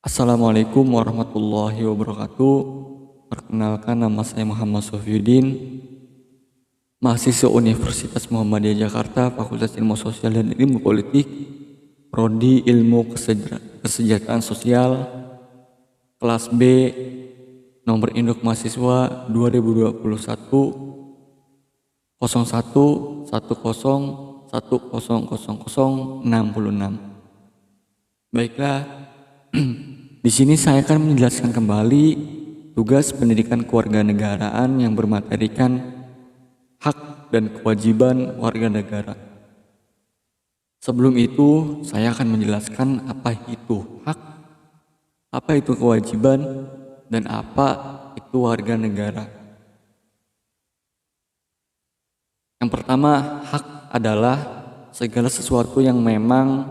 Assalamualaikum warahmatullahi wabarakatuh. Perkenalkan, nama saya Muhammad Sofiyuddin, mahasiswa Universitas Muhammadiyah Jakarta, Fakultas Ilmu Sosial dan Ilmu Politik, Prodi Ilmu Kesejahteraan Sosial, kelas B, nomor induk mahasiswa 2021 01 10 10 66. Baiklah, di sini saya akan menjelaskan kembali tugas pendidikan kewarganegaraan yang bermaterikan hak dan kewajiban warga negara. Sebelum itu, saya akan menjelaskan apa itu hak, apa itu kewajiban, dan apa itu warga negara. Yang pertama, hak adalah segala sesuatu yang memang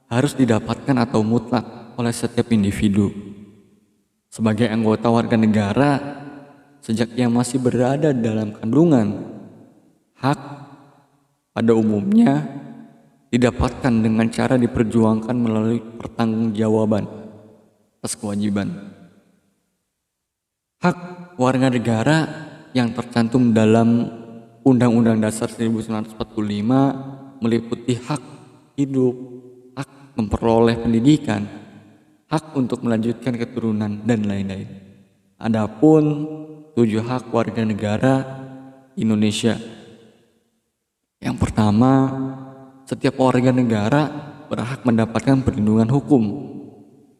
harus didapatkan atau mutlak oleh setiap individu sebagai anggota warga negara sejak ia masih berada dalam kandungan. Hak pada umumnya didapatkan dengan cara diperjuangkan melalui pertanggungjawaban atas kewajiban. Hak warga negara yang tercantum dalam Undang-Undang Dasar 1945 meliputi hak hidup, hak memperoleh pendidikan, hak untuk melanjutkan keturunan, dan lain-lain. Adapun 7 hak warga negara Indonesia. Yang pertama, setiap warga negara berhak mendapatkan perlindungan hukum.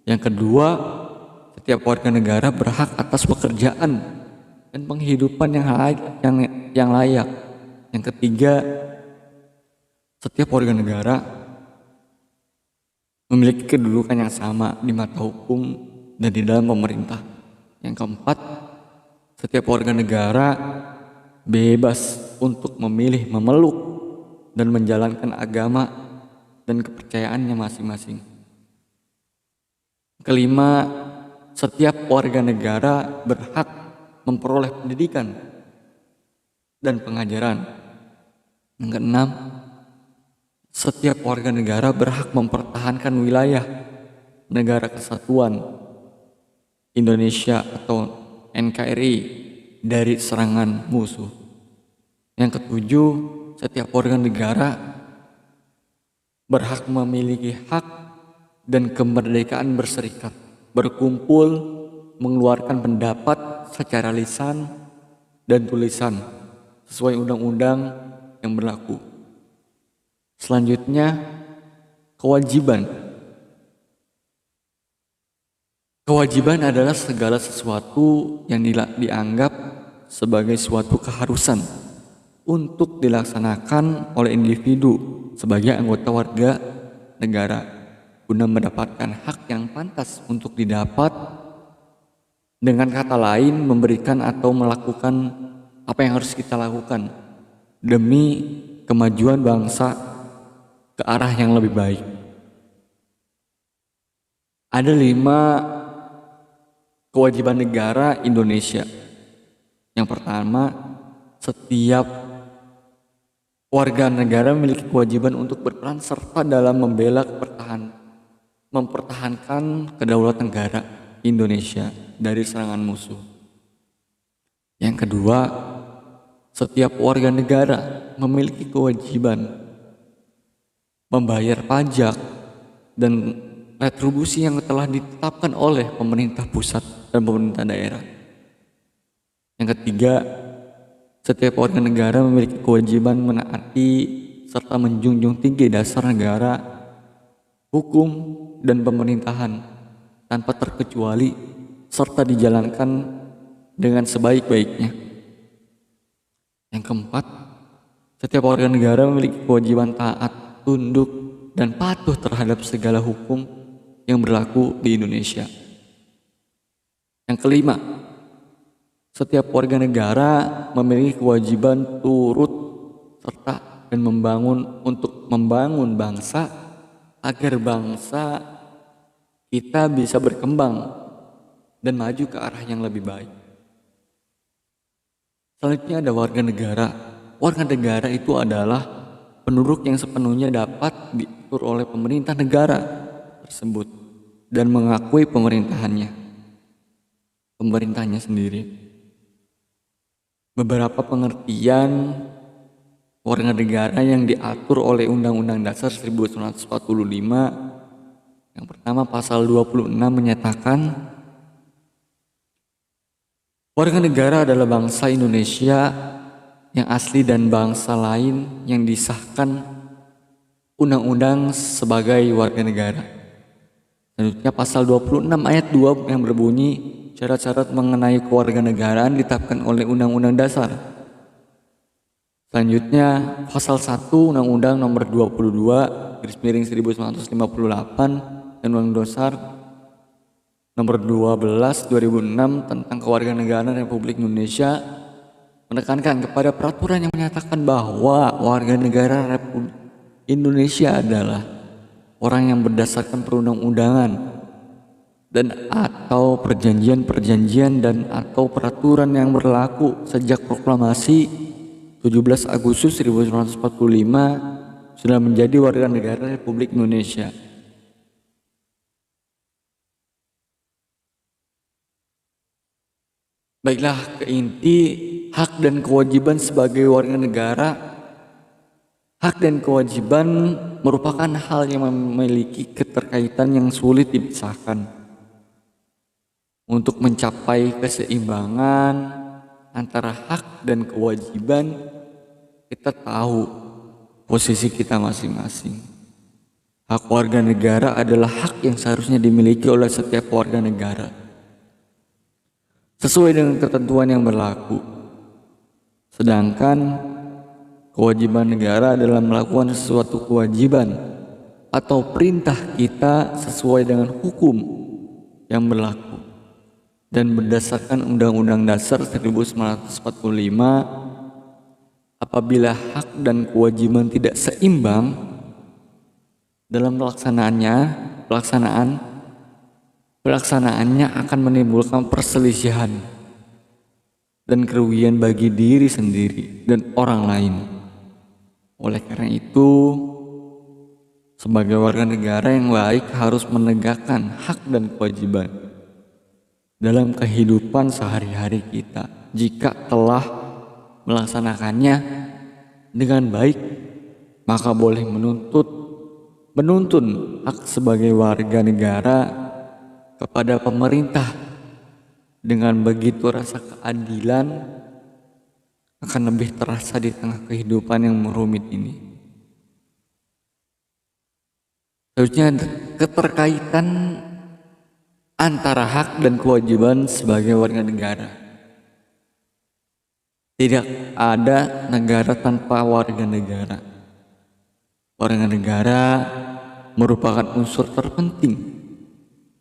Yang kedua, setiap warga negara berhak atas pekerjaan dan penghidupan yang layak. Yang ketiga, setiap warga negara memiliki kedudukan yang sama di mata hukum dan di dalam pemerintah. Yang keempat, setiap warga negara bebas untuk memilih, memeluk, dan menjalankan agama dan kepercayaannya masing-masing. Kelima, setiap warga negara berhak memperoleh pendidikan dan pengajaran. Yang keenam, setiap warga negara berhak mempertahankan wilayah negara kesatuan Indonesia atau NKRI dari serangan musuh. Yang ketujuh, setiap warga negara berhak memiliki hak dan kemerdekaan berserikat, berkumpul, mengeluarkan pendapat secara lisan dan tulisan sesuai undang-undang yang berlaku. Selanjutnya, kewajiban. Kewajiban adalah segala sesuatu yang dianggap sebagai suatu keharusan untuk dilaksanakan oleh individu sebagai anggota warga negara guna mendapatkan hak yang pantas untuk didapat. Dengan kata lain, memberikan atau melakukan apa yang harus kita lakukan demi kemajuan bangsa ke arah yang lebih baik. Ada 5 kewajiban negara Indonesia. Yang pertama, setiap warga negara memiliki kewajiban untuk berperan serta dalam membela mempertahankan kedaulatan negara Indonesia dari serangan musuh. Yang kedua, setiap warga negara memiliki kewajiban membayar pajak dan retribusi yang telah ditetapkan oleh pemerintah pusat dan pemerintah daerah. Yang ketiga, setiap warga negara memiliki kewajiban menaati serta menjunjung tinggi dasar negara, hukum, dan pemerintahan tanpa terkecuali serta dijalankan dengan sebaik-baiknya. Yang keempat, setiap warga negara memiliki kewajiban taat, tunduk, dan patuh terhadap segala hukum yang berlaku di Indonesia. Yang kelima, setiap warga negara memiliki kewajiban turut serta dan membangun bangsa agar bangsa kita bisa berkembang dan maju ke arah yang lebih baik. Selanjutnya ada warga negara. Warga negara itu adalah penduduk yang sepenuhnya dapat diatur oleh pemerintah negara tersebut dan mengakui pemerintahnya sendiri. Beberapa pengertian warga negara yang diatur oleh Undang-Undang Dasar 1945. Yang pertama, pasal 26 menyatakan warga negara adalah bangsa Indonesia yang asli dan bangsa lain yang disahkan undang-undang sebagai warga negara. Selanjutnya pasal 26 ayat 2 yang berbunyi syarat-syarat mengenai kewarganegaraan ditetapkan oleh Undang-Undang Dasar. Selanjutnya pasal 1 Undang-Undang Nomor 22/1958 dan Undang-Undang Dasar Nomor 12 2006 tentang Kewarganegaraan Republik Indonesia menekankan kepada peraturan yang menyatakan bahwa warga negara Republik Indonesia adalah orang yang berdasarkan perundang-undangan dan atau perjanjian-perjanjian dan atau peraturan yang berlaku sejak proklamasi 17 Agustus 1945 sudah menjadi warga negara Republik Indonesia. Baiklah, ke inti hak dan kewajiban sebagai warga negara. Hak dan kewajiban merupakan hal yang memiliki keterkaitan yang sulit dipisahkan. Untuk mencapai keseimbangan antara hak dan kewajiban, kita tahu posisi kita masing-masing. Hak warga negara adalah hak yang seharusnya dimiliki oleh setiap warga negara sesuai dengan ketentuan yang berlaku. Sedangkan kewajiban negara adalah melakukan sesuatu kewajiban atau perintah kita sesuai dengan hukum yang berlaku. Dan berdasarkan Undang-Undang Dasar 1945, apabila hak dan kewajiban tidak seimbang dalam pelaksanaannya akan menimbulkan perselisihan dan kerugian bagi diri sendiri dan orang lain. Oleh karena itu, sebagai warga negara yang baik harus menegakkan hak dan kewajiban dalam kehidupan sehari-hari kita. Jika telah melaksanakannya dengan baik, maka boleh menuntun hak sebagai warga negara kepada pemerintah. Dengan begitu rasa keadilan akan lebih terasa di tengah kehidupan yang rumit ini. Selanjutnya, keterkaitan antara hak dan kewajiban sebagai warga negara. Tidak ada negara tanpa warga negara. Warga negara merupakan unsur terpenting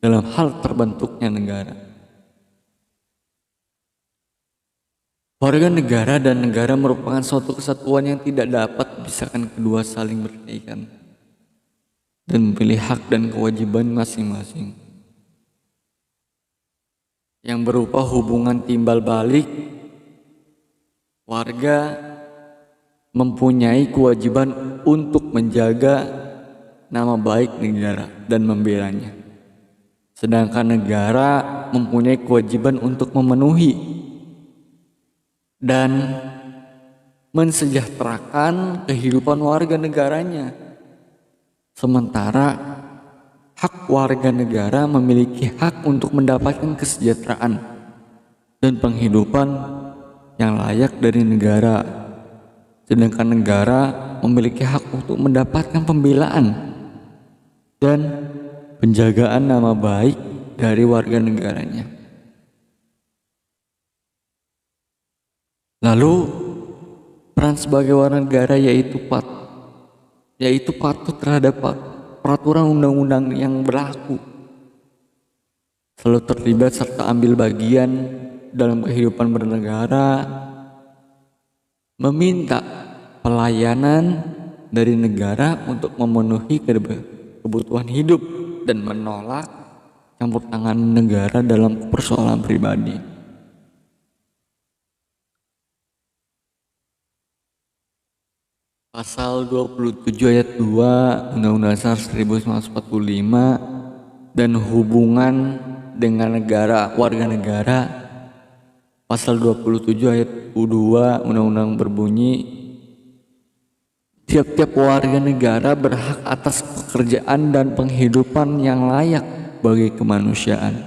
dalam hal terbentuknya negara. Warga negara dan negara merupakan suatu kesatuan yang tidak dapat dipisahkan, kedua saling berkaitan dan memiliki hak dan kewajiban masing-masing yang berupa hubungan timbal balik. Warga mempunyai kewajiban untuk menjaga nama baik negara dan membelanya, sedangkan negara mempunyai kewajiban untuk memenuhi dan mensejahterakan kehidupan warga negaranya. Sementara hak warga negara memiliki hak untuk mendapatkan kesejahteraan dan penghidupan yang layak dari negara, sedangkan negara memiliki hak untuk mendapatkan pembelaan dan penjagaan nama baik dari warga negaranya. Lalu peran sebagai warga negara yaitu patuh terhadap peraturan undang-undang yang berlaku, selalu terlibat serta ambil bagian dalam kehidupan bernegara, meminta pelayanan dari negara untuk memenuhi kebutuhan hidup dan menolak campur tangan negara dalam persoalan pribadi. Pasal 27 ayat 2 Undang-Undang Dasar 1945 dan hubungan dengan negara, warga negara. Pasal 27 ayat U2 Undang-Undang berbunyi, tiap-tiap warga negara berhak atas pekerjaan dan penghidupan yang layak bagi kemanusiaan.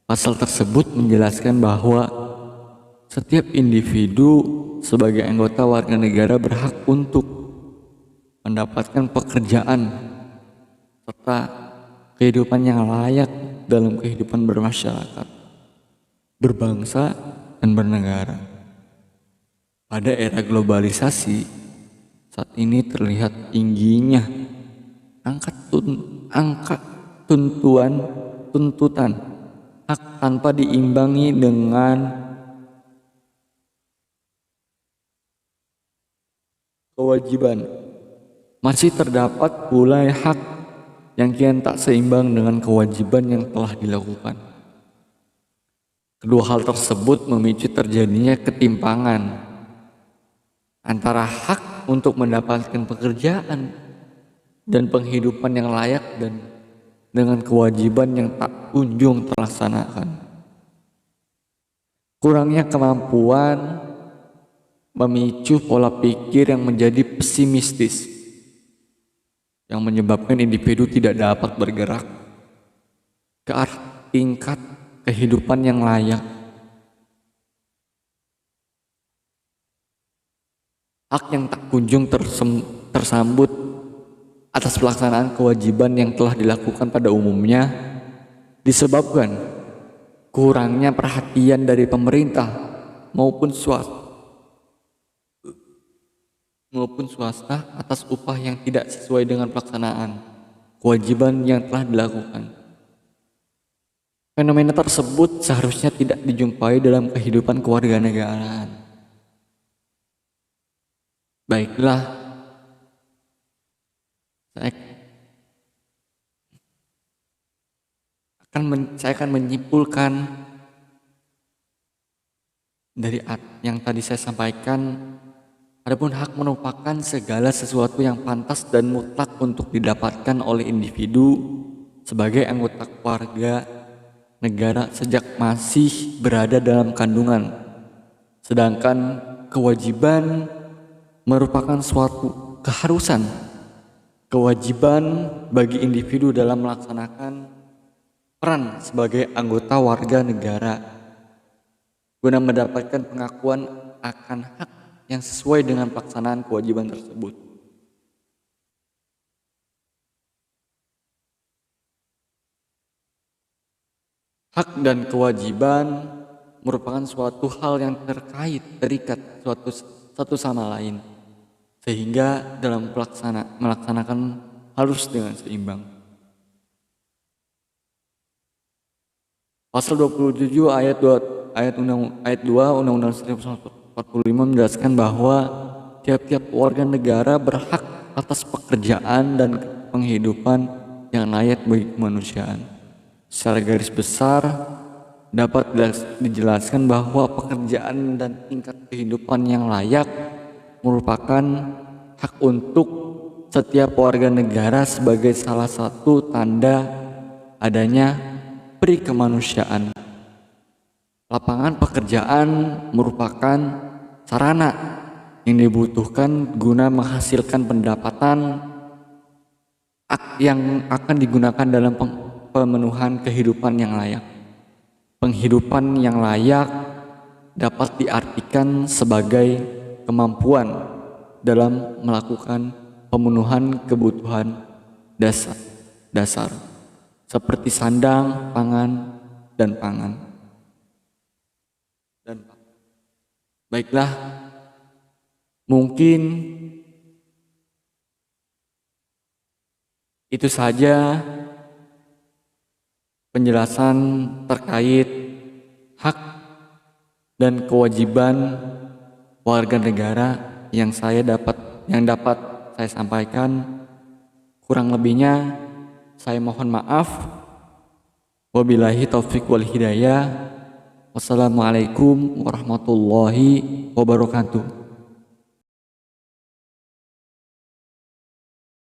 Pasal tersebut menjelaskan bahwa setiap individu sebagai anggota warga negara berhak untuk mendapatkan pekerjaan serta kehidupan yang layak dalam kehidupan bermasyarakat, berbangsa, dan bernegara. Pada era globalisasi, saat ini terlihat tingginya angka tuntutan hak tanpa diimbangi dengan kewajiban. Masih terdapat pula hak yang kian tak seimbang dengan kewajiban yang telah dilakukan. Kedua hal tersebut memicu terjadinya ketimpangan antara hak untuk mendapatkan pekerjaan dan penghidupan yang layak dan dengan kewajiban yang tak kunjung terlaksanakan. Kurangnya kemampuan memicu pola pikir yang menjadi pesimistis, yang menyebabkan individu tidak dapat bergerak ke arah tingkat kehidupan yang layak. Hak yang tak kunjung tersambut atas pelaksanaan kewajiban yang telah dilakukan pada umumnya disebabkan kurangnya perhatian dari pemerintah maupun swasta atas upah yang tidak sesuai dengan pelaksanaan kewajiban yang telah dilakukan. Fenomena tersebut seharusnya tidak dijumpai dalam kehidupan kewarganegaraan. Baiklah, saya akan menyimpulkan dari yang tadi saya sampaikan. Adapun hak merupakan segala sesuatu yang pantas dan mutlak untuk didapatkan oleh individu sebagai anggota keluarga negara sejak masih berada dalam kandungan. Sedangkan kewajiban merupakan suatu keharusan, kewajiban bagi individu dalam melaksanakan peran sebagai anggota warga negara guna mendapatkan pengakuan akan hak yang sesuai dengan pelaksanaan kewajiban tersebut. Hak dan kewajiban merupakan suatu hal yang terikat satu sama lain, sehingga dalam melaksanakan harus dengan seimbang. Pasal 27 ayat 2 Undang-Undang 1945 menjelaskan bahwa tiap-tiap warga negara berhak atas pekerjaan dan penghidupan yang layak bagi kemanusiaan. Secara garis besar dapat dijelaskan bahwa pekerjaan dan tingkat kehidupan yang layak merupakan hak untuk setiap warga negara sebagai salah satu tanda adanya peri kemanusiaan. Lapangan pekerjaan merupakan sarana yang dibutuhkan guna menghasilkan pendapatan yang akan digunakan dalam pemenuhan kehidupan yang layak. Penghidupan yang layak dapat diartikan sebagai kemampuan dalam melakukan pemenuhan kebutuhan dasar seperti sandang, pangan, dan pangan. Baiklah, mungkin itu saja penjelasan terkait hak dan kewajiban warga negara yang dapat saya sampaikan. Kurang lebihnya saya mohon maaf. Wabillahi taufik wal hidayah. Wassalamualaikum warahmatullahi wabarakatuh.